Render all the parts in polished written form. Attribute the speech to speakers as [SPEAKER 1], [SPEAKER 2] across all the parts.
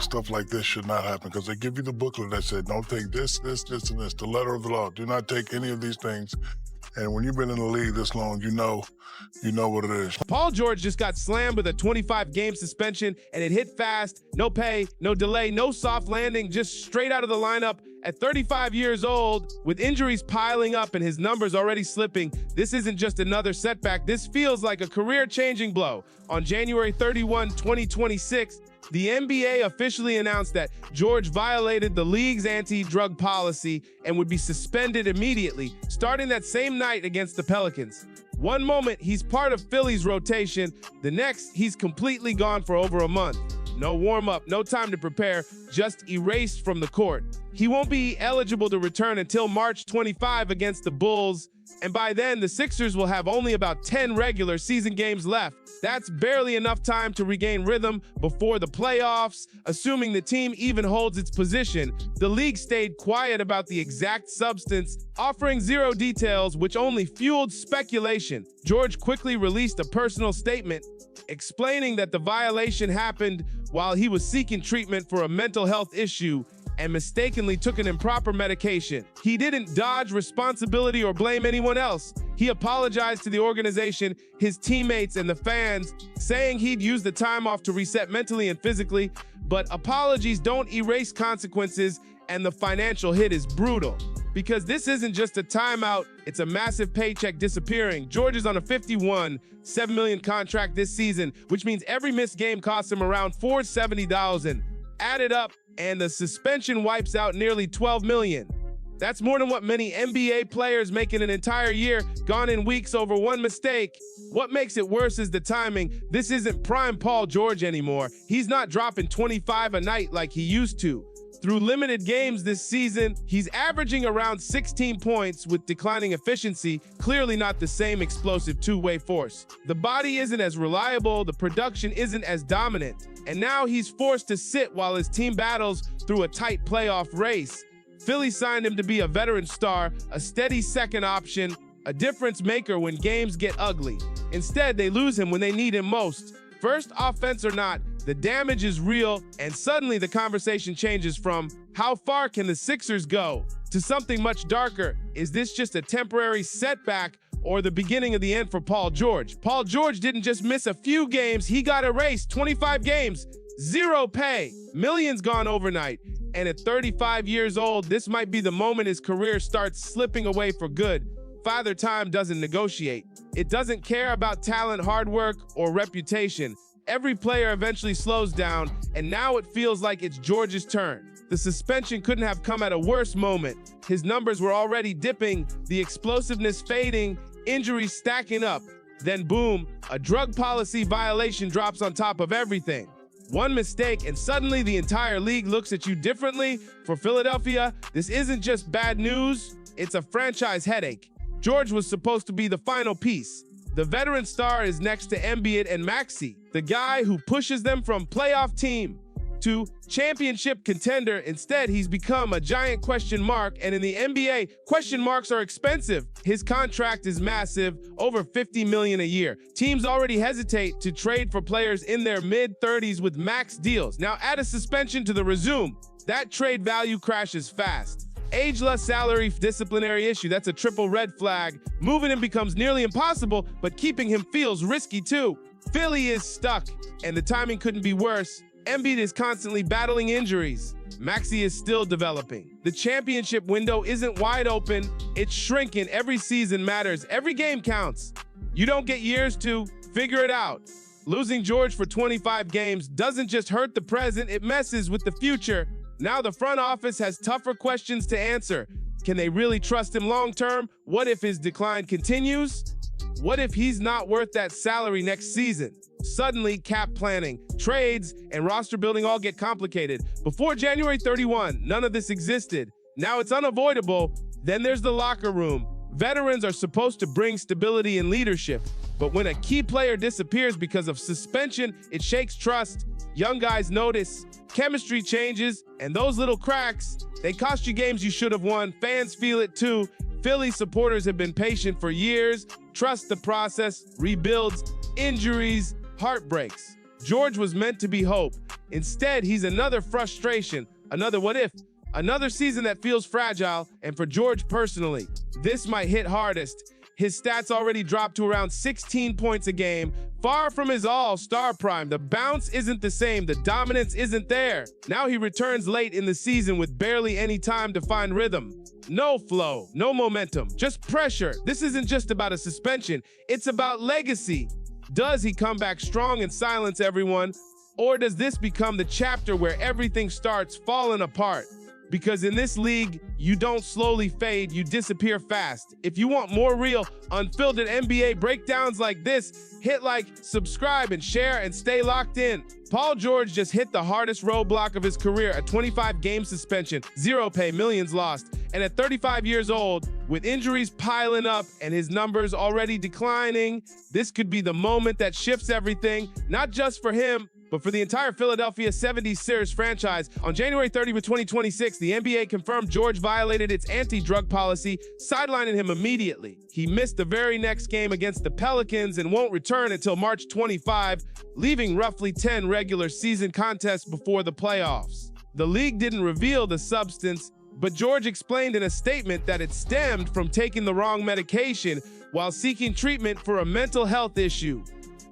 [SPEAKER 1] Stuff like this should not happen because they give you the booklet that said, don't take this, this, this, and this, the letter of the law. Do not take any of these things. And when you've been in the league this long, you know what it is.
[SPEAKER 2] Paul George just got slammed with a 25-game suspension, and it hit fast. No pay, no delay, no soft landing, just straight out of the lineup. At 35 years old, with injuries piling up and his numbers already slipping, this isn't just another setback. This feels like a career-changing blow. On January 31, 2026, the NBA officially announced that George violated the league's anti-drug policy and would be suspended immediately, starting that same night against the Pelicans. One moment, he's part of Philly's rotation. The next, he's completely gone for over a month. No warm-up, no time to prepare, just erased from the court. He won't be eligible to return until March 25 against the Bulls, and by then, the Sixers will have only about 10 regular season games left. That's barely enough time to regain rhythm before the playoffs, assuming the team even holds its position. The league stayed quiet about the exact substance, offering zero details, which only fueled speculation. George quickly released a personal statement explaining that the violation happened while he was seeking treatment for a mental health issue and mistakenly took an improper medication. He didn't dodge responsibility or blame anyone else. He apologized to the organization, his teammates, and the fans, saying he'd use the time off to reset mentally and physically, but apologies don't erase consequences, and the financial hit is brutal. Because this isn't just a timeout, it's a massive paycheck disappearing. George is on a $51.7 million contract this season, which means every missed game costs him around $470,000. Add it up, and the suspension wipes out nearly $12 million. That's more than what many NBA players make in an entire year, gone in weeks over one mistake. What makes it worse is the timing. This isn't prime Paul George anymore. He's not dropping 25 a night like he used to. Through limited games this season, he's averaging around 16 points with declining efficiency, clearly not the same explosive two-way force. The body isn't as reliable, the production isn't as dominant, and now he's forced to sit while his team battles through a tight playoff race. Philly signed him to be a veteran star, a steady second option, a difference maker when games get ugly. Instead, they lose him when they need him most. First offense or not, the damage is real, and suddenly the conversation changes from how far can the Sixers go to something much darker. Is this just a temporary setback or the beginning of the end for Paul George? Paul George didn't just miss a few games, he got erased. 25 games, zero pay, millions gone overnight. And at 35 years old, this might be the moment his career starts slipping away for good. Father Time doesn't negotiate. It doesn't care about talent, hard work, or reputation. Every player eventually slows down, and now it feels like it's George's turn. The suspension couldn't have come at a worse moment. His numbers were already dipping, the explosiveness fading, injuries stacking up. Then boom, a drug policy violation drops on top of everything. One mistake, and suddenly the entire league looks at you differently. For Philadelphia, this isn't just bad news, it's a franchise headache. George was supposed to be the final piece. The veteran star is next to Embiid and Maxey, the guy who pushes them from playoff team to championship contender. Instead, he's become a giant question mark, and in the NBA, question marks are expensive. His contract is massive, over $50 million a year. Teams already hesitate to trade for players in their mid-30s with max deals. Now add a suspension to the resume. That trade value crashes fast. Ageless salary disciplinary issue, that's a triple red flag. Moving him becomes nearly impossible, but keeping him feels risky too. Philly is stuck, and the timing couldn't be worse. Embiid is constantly battling injuries. Maxey is still developing. The championship window isn't wide open, it's shrinking. Every season matters, every game counts. You don't get years to figure it out. Losing George for 25 games doesn't just hurt the present, it messes with the future. Now the front office has tougher questions to answer. Can they really trust him long-term? What if his decline continues? What if he's not worth that salary next season? Suddenly, cap planning, trades, and roster building all get complicated. Before January 31, none of this existed. Now it's unavoidable. Then there's the locker room. Veterans are supposed to bring stability and leadership, but when a key player disappears because of suspension, it shakes trust. Young guys notice, chemistry changes, and those little cracks, they cost you games you should have won. Fans feel it too. Philly supporters have been patient for years. Trust the process, rebuilds, injuries, heartbreaks. George was meant to be hope, Instead, he's another frustration, another what if, another season that feels fragile, and for George personally, this might hit hardest. His stats already dropped to around 16 points a game, far from his all-star prime. The bounce isn't the same, the dominance isn't there. Now he returns late in the season with barely any time to find rhythm. No flow, no momentum, just pressure. This isn't just about a suspension, it's about legacy. Does he come back strong and silence everyone? Or does this become the chapter where everything starts falling apart? Because in this league, you don't slowly fade, you disappear fast. If you want more real, unfiltered NBA breakdowns like this, hit like, subscribe, and share, and stay locked in. Paul George just hit the hardest roadblock of his career, a 25-game suspension, zero pay, millions lost. And at 35 years old, with injuries piling up and his numbers already declining, this could be the moment that shifts everything, not just for him, but for the entire Philadelphia 76ers franchise. On January 30, 2026, the NBA confirmed George violated its anti-drug policy, sidelining him immediately. He missed the very next game against the Pelicans and won't return until March 25, leaving roughly 10 regular season contests before the playoffs. The league didn't reveal the substance, but George explained in a statement that it stemmed from taking the wrong medication while seeking treatment for a mental health issue.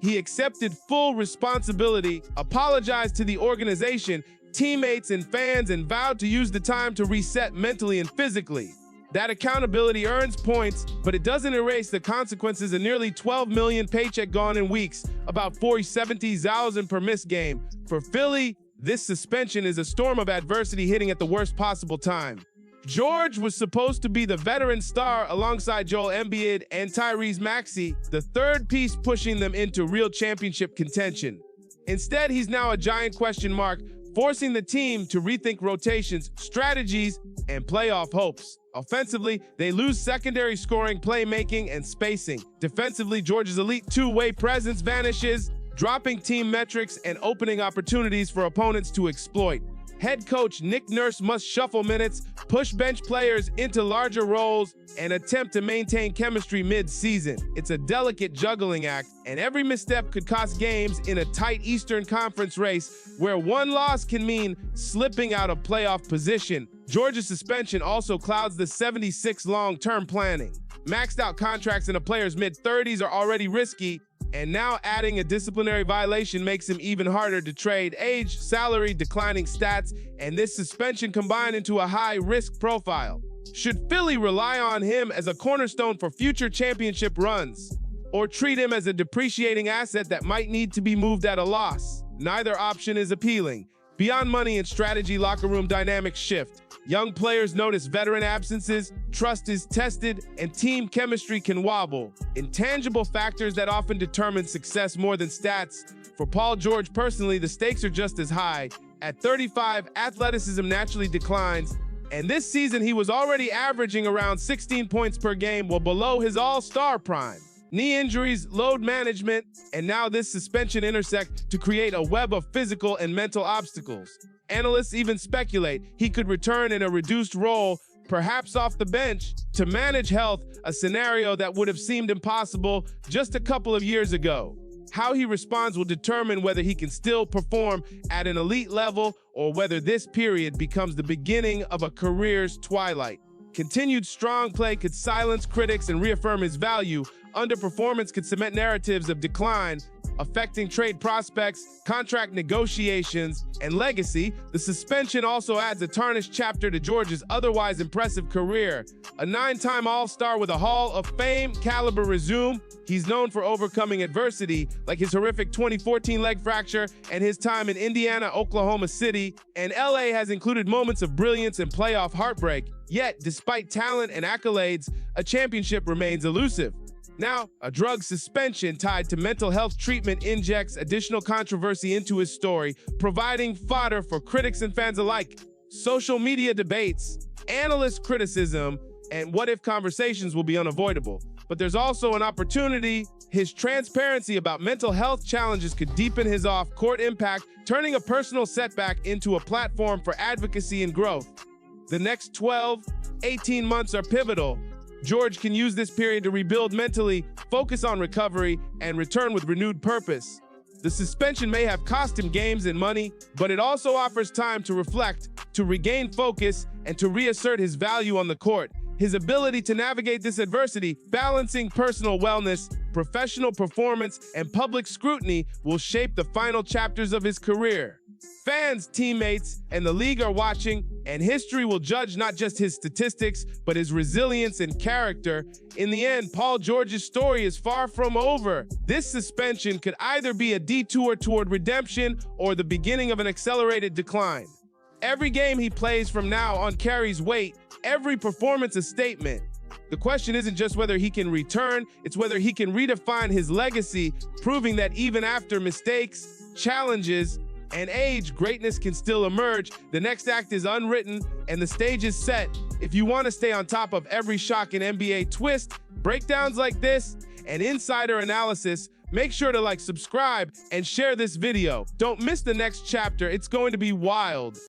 [SPEAKER 2] He accepted full responsibility, apologized to the organization, teammates, and fans, and vowed to use the time to reset mentally and physically. That accountability earns points, but it doesn't erase the consequences of nearly $12 million paycheck gone in weeks, about $470,000 per missed game. For Philly, this suspension is a storm of adversity hitting at the worst possible time. George was supposed to be the veteran star alongside Joel Embiid and Tyrese Maxey, the third piece pushing them into real championship contention. Instead, he's now a giant question mark, forcing the team to rethink rotations, strategies, and playoff hopes. Offensively, they lose secondary scoring, playmaking, and spacing. Defensively, George's elite two-way presence vanishes, dropping team metrics and opening opportunities for opponents to exploit. Head coach Nick Nurse must shuffle minutes, push bench players into larger roles, and attempt to maintain chemistry mid-season. It's a delicate juggling act, and every misstep could cost games in a tight Eastern Conference race where one loss can mean slipping out of playoff position. Georgia's suspension also clouds the 76 long-term planning. Maxed out contracts in a player's mid-30s are already risky, and now adding a disciplinary violation makes him even harder to trade. Age, salary, declining stats, and this suspension combine into a high-risk profile. Should Philly rely on him as a cornerstone for future championship runs, or treat him as a depreciating asset that might need to be moved at a loss? Neither option is appealing. Beyond money and strategy, locker room dynamics shift. Young players notice veteran absences, trust is tested, and team chemistry can wobble. Intangible factors that often determine success more than stats. For Paul George personally, the stakes are just as high. At 35, athleticism naturally declines, and this season he was already averaging around 16 points per game, while below his all-star prime. Knee injuries, load management, and now this suspension intersect to create a web of physical and mental obstacles. Analysts even speculate he could return in a reduced role, perhaps off the bench, to manage health, a scenario that would have seemed impossible just a couple of years ago. How he responds will determine whether he can still perform at an elite level or whether this period becomes the beginning of a career's twilight. Continued strong play could silence critics and reaffirm his value. Underperformance could cement narratives of decline, affecting trade prospects, contract negotiations, and legacy. The suspension also adds a tarnished chapter to George's otherwise impressive career. A 9-time All-Star with a Hall of Fame caliber resume. He's known for overcoming adversity, like his horrific 2014 leg fracture and his time in Indiana, Oklahoma City, and LA has included moments of brilliance and playoff heartbreak. Yet, despite talent and accolades, a championship remains elusive. Now, a drug suspension tied to mental health treatment injects additional controversy into his story, providing fodder for critics and fans alike. Social media debates, analyst criticism, and what-if conversations will be unavoidable. But there's also an opportunity. His transparency about mental health challenges could deepen his off-court impact, turning a personal setback into a platform for advocacy and growth. The next 12, 18 months are pivotal. George can use this period to rebuild mentally, focus on recovery, and return with renewed purpose. The suspension may have cost him games and money, but it also offers time to reflect, to regain focus, and to reassert his value on the court. His ability to navigate this adversity, balancing personal wellness, professional performance, and public scrutiny, will shape the final chapters of his career. Fans, teammates, and the league are watching, and history will judge not just his statistics, but his resilience and character. In the end, Paul George's story is far from over. This suspension could either be a detour toward redemption or the beginning of an accelerated decline. Every game he plays from now on carries weight, every performance a statement. The question isn't just whether he can return, it's whether he can redefine his legacy, proving that even after mistakes, challenges, and age, greatness can still emerge. The next act is unwritten, and the stage is set. If you want to stay on top of every shock and NBA twist, breakdowns like this, and insider analysis, make sure to subscribe, and share this video. Don't miss the next chapter. It's going to be wild.